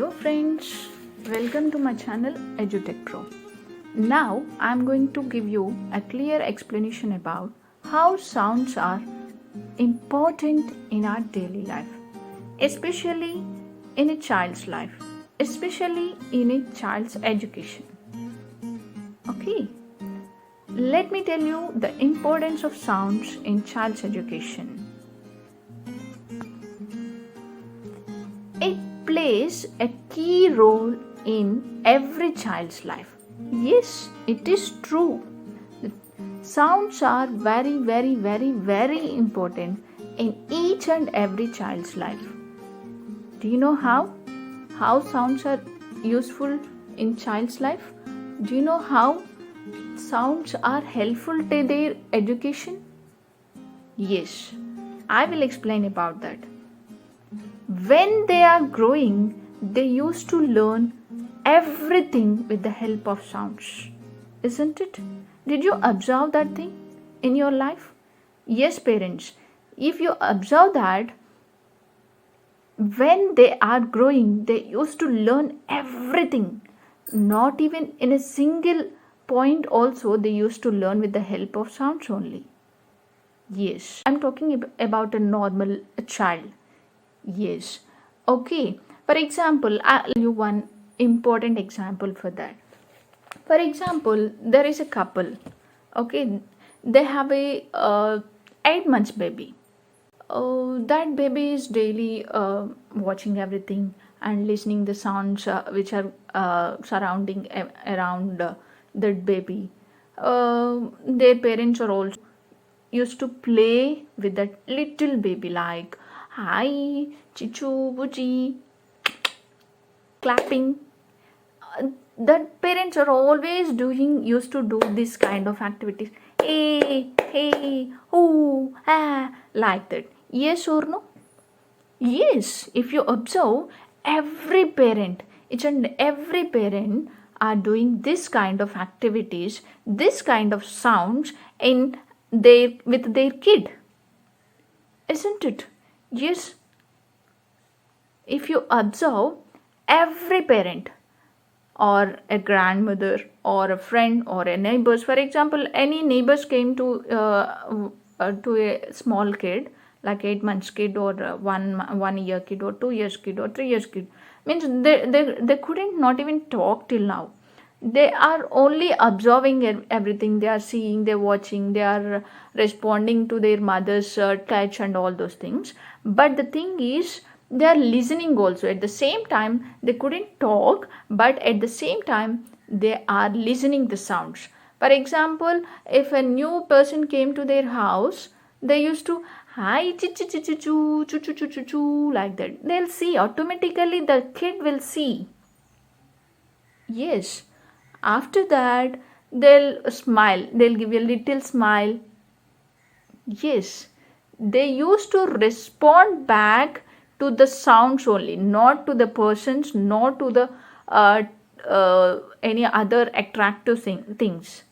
Hello friends, welcome to my channel EduTech Pro. Now I am going to give you a clear explanation about how sounds are important in our daily life, especially in a child's life, especially in a child's education. Okay, let me tell you the importance of sounds in child's education. It plays a key role in every child's life. Yes, it is true. Sounds are very important in each and every child's life. Do you know how? How sounds are useful in child's life? Do you know how sounds are helpful to their education? Yes, I will explain about that. When they are growing, they used to learn everything with the help of sounds. Isn't it? Did you observe that thing in your life? Yes, parents. If you observe that, when they are growing, they used to learn everything. Not even in a single point also, they used to learn with the help of sounds only. Yes, I'm talking about a normal child. Yes. Okay. For example, I'll tell you one important example for that. For example, there is a couple. Okay, they have a 8 months baby. That baby is daily watching everything and listening the sounds which are surrounding around that baby. Their parents are also used to play with that little baby like hi, chichu, buji, clapping. That parents are always used to do this kind of activities. Hey, ooh, ah, like that. Yes or no? Yes, if you observe, each and every parent are doing this kind of activities, this kind of sounds with their kid. Isn't it? Yes. If you observe, every parent or a grandmother or a friend or a neighbors, for example, any neighbors came to a small kid like 8 months kid or 1 year kid or 2 years kid or 3 years kid, means they couldn't not even talk till now. They are only observing everything. They are seeing, they're watching, they are responding to their mother's touch and all those things. But the thing is, they are listening also. At the same time, they couldn't talk, but at the same time, they are listening the sounds. For example, if a new person came to their house, they used to hi choo choo choo choo choo choo choo choo choo like that. They'll see automatically. The kid will see. Yes. After that, they'll smile. They'll give you a little smile. Yes. They used to respond back to the sounds only, not to the persons, not to the any other attractive things.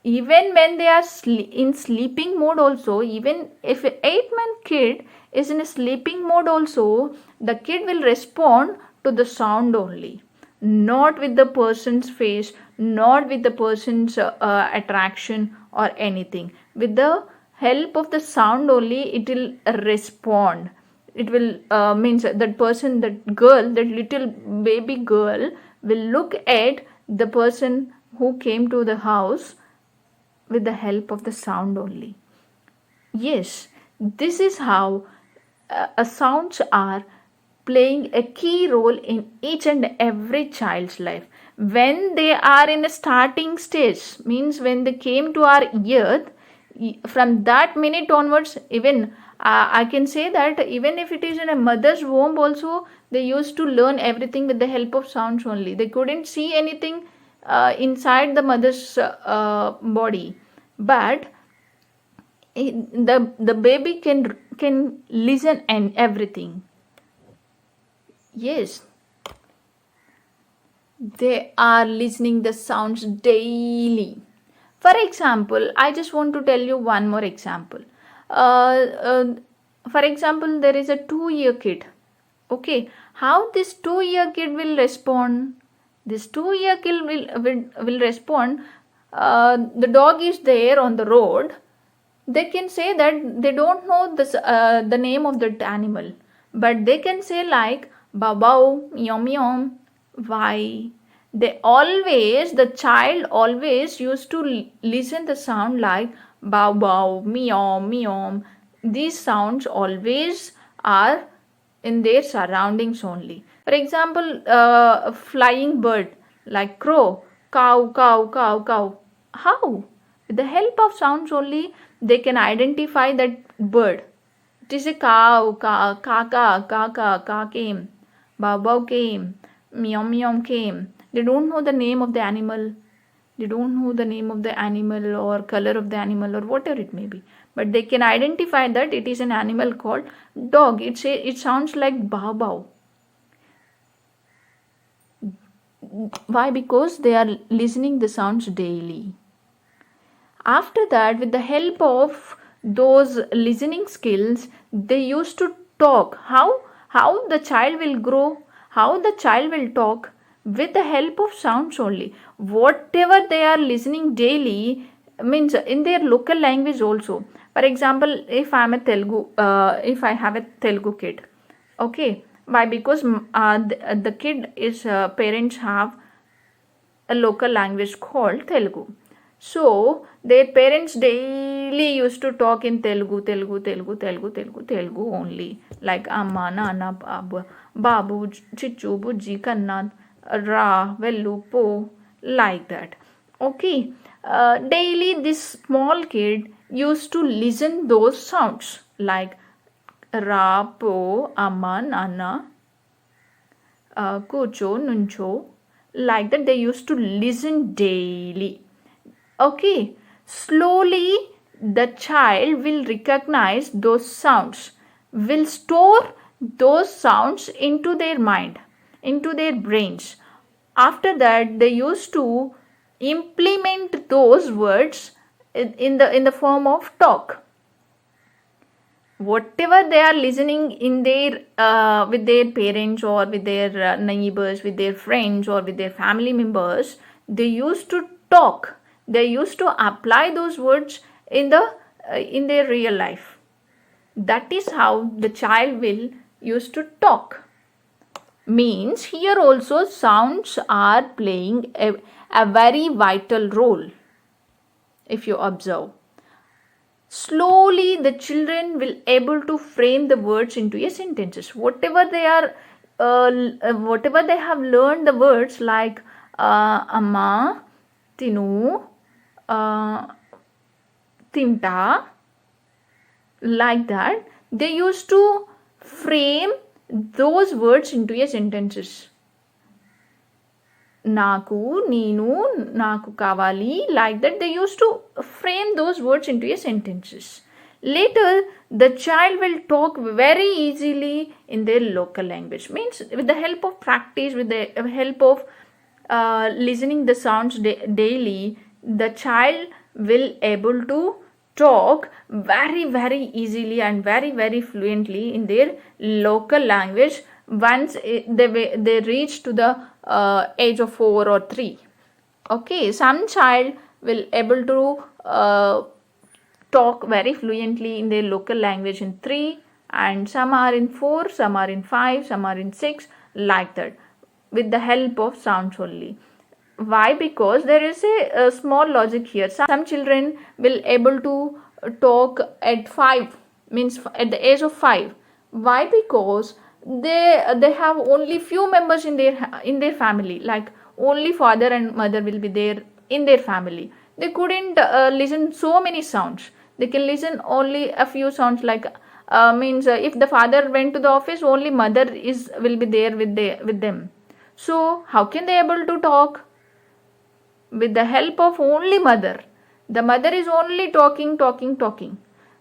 Even when they are in sleeping mode also, even if an 8-month kid is in a sleeping mode also, the kid will respond to the sound only, not with the person's face, not with the person's attraction or anything. With the help of the sound only, it will respond. It will means that person, that girl, that little baby girl will look at the person who came to the house with the help of the sound only. Yes, this is how sounds are playing a key role in each and every child's life. When they are in a starting stage, means when they came to our earth, from that minute onwards, even I can say that even if it is in a mother's womb also, they used to learn everything with the help of sounds only. They couldn't see anything inside the mother's body, but the baby can listen and everything. Yes, they are listening the sounds daily. For example, I just want to tell you one more example. For example, there is a 2-year kid. Okay, How this 2-year kid will respond? This 2-year kid will respond. The dog is there on the road. They can say that they don't know the name of that animal, but they can say like bow bow, meow meow. Why? The child always used to listen the sound like bow bow, meow meow. These sounds always are in their surroundings only. For example, a flying bird like crow, cow, cow, cow, cow. How? With the help of sounds only, they can identify that bird. It is a cow, ka came, bow bow came, meow meow came. They don't know the name of the animal. They don't know the name of the animal or color of the animal or whatever it may be. But they can identify that it is an animal called dog. It sounds like bow bow. Why? Because they are listening the sounds daily. After that, with the help of those listening skills, they used to talk. How the child will grow, how the child will talk with the help of sounds only. Whatever they are listening daily means in their local language also. For example, if I have a Telugu kid, okay, why? Because the kid is parents have a local language called Telugu. So their parents daily used to talk in Telugu only, like Amma, Nana, Babu, Chichu, Bujji, Kannad, Ra, Vellu, Po, like that. Okay, daily this small kid used to listen those sounds like Ra, Po, Amma, Nana, Kucho, Nuncho, like that. They used to listen daily. Okay, slowly the child will recognize those sounds, will store those sounds into their mind, into their brains. After that, they used to implement those words in the form of talk. Whatever they are listening in their with their parents or with their neighbors, with their friends or with their family members, they used to talk. They used to apply those words in their real life. That is how the child will used to talk. Means here also sounds are playing a very vital role. If you observe, slowly the children will able to frame the words into a sentences. Whatever they are whatever they have learned the words like amma, tinu, tinta, like that, they used to frame those words into a sentences. Naku, neenu, naku kavali, like that, they used to frame those words into a sentences. Later, the child will talk very easily in their local language. Means with the help of practice, with the help of listening the sounds daily, the child will able to talk very very easily and very very fluently in their local language once they reach to the age of 4 or 3. Okay, some child will able to talk very fluently in their local language in 3, and some are in 4, some are in 5, some are in 6, like that, with the help of sounds only. Why? Because there is a small logic here. Some children will able to talk at 5, means at the age of 5. Why? Because they have only few members in their family, like only father and mother will be there in their family. They couldn't listen so many sounds. They can listen only a few sounds, like means if the father went to the office, only mother will be there with them. So how can they able to talk? With the help of only mother. The mother is only talking.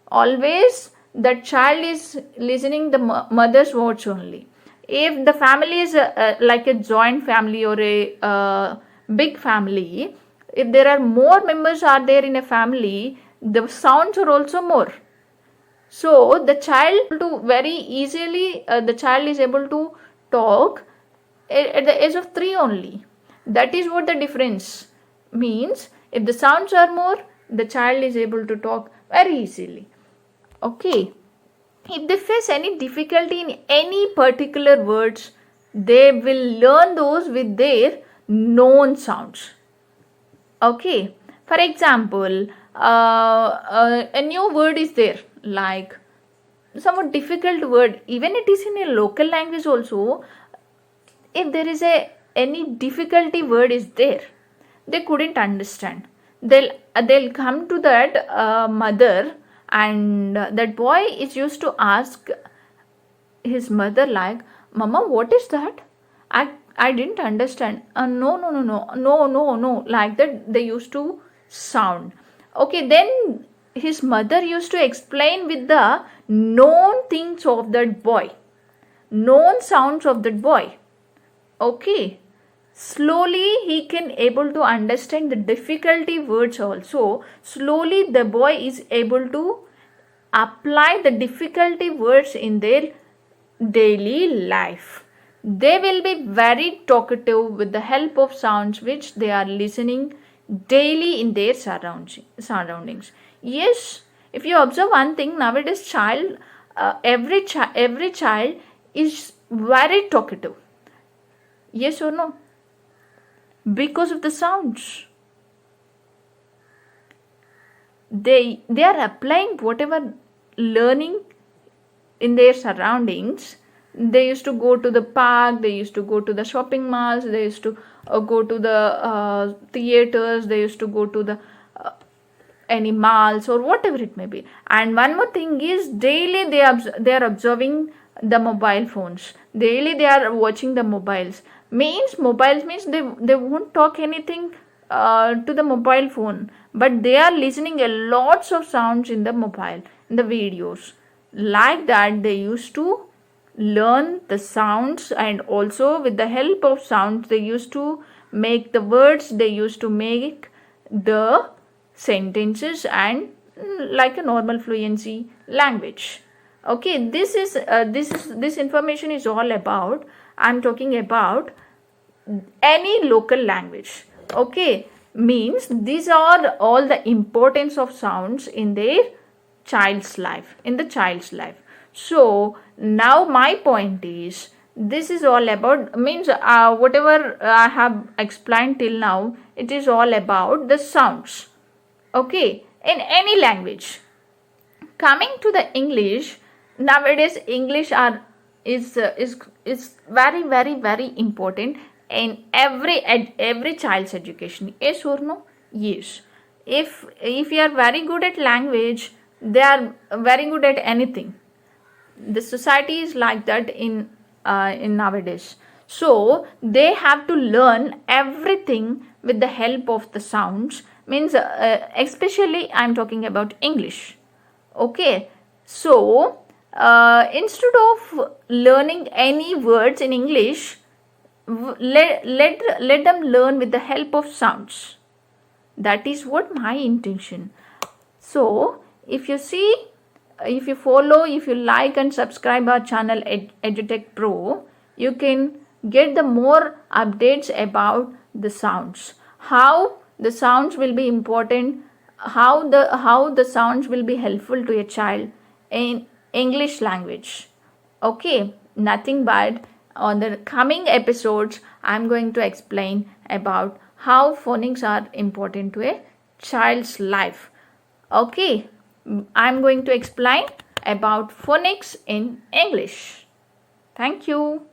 Always the child is listening the mother's words only. If the family is like a joint family or a big family, if there are more members are there in a family, the sounds are also more. So the child to very easily the child is able to talk at the age of 3 only. That is what the difference means. If the sounds are more, the child is able to talk very easily. Okay. If they face any difficulty in any particular words, they will learn those with their known sounds. Okay. For example, a new word is there, like somewhat difficult word, even it is in a local language also. If there is any difficulty word is there, they couldn't understand. They'll come to that mother, and that boy is used to ask his mother like, "Mama, what is that? I didn't understand." No, no, no, no, no, no, no. Like that they used to sound. Okay, then his mother used to explain with the known things of that boy, known sounds of that boy. Okay, slowly he can able to understand the difficulty words also. Slowly the boy is able to apply the difficulty words in their daily life. They will be very talkative with the help of sounds which they are listening daily in their surroundings. Yes, if you observe one thing, nowadays every child is very talkative. Yes or no? Because of the sounds. They are applying whatever learning in their surroundings. They used to go to the park, they used to go to the shopping malls, they used to go to the theaters, they used to go to the any malls or whatever it may be. And one more thing is, daily they are observing the mobile phones. Daily they are watching the mobiles. Mobiles means they won't talk anything to the mobile phone, but they are listening a lots of sounds in the mobile, in the videos. Like that they used to learn the sounds, and also with the help of sounds they used to make the words, they used to make the sentences, and like a normal fluency language. Okay, this information is all about, I'm talking about any local language. Okay, means these are all the importance of sounds in their child's life, in the child's life. So now my point is, this is all about, means whatever I have explained till now, it is all about the sounds. Okay, in any language. Coming to the English, nowadays English is very, very, very important in every child's education. Yes or no? Yes. If you are very good at language, they are very good at anything. The society is like that in nowadays. So they have to learn everything with the help of the sounds. Means especially I'm talking about English. Okay, so instead of learning any words in English, let them learn with the help of sounds. That is what my intention. So if you see, if you follow, if you like and subscribe our channel EduTech Pro, you can get the more updates about the sounds, how the sounds will be important, how the sounds will be helpful to a child in English language. Okay, nothing but on the coming episodes I'm going to explain about how phonics are important to a child's life. Okay, I'm going to explain about phonics in English. Thank you.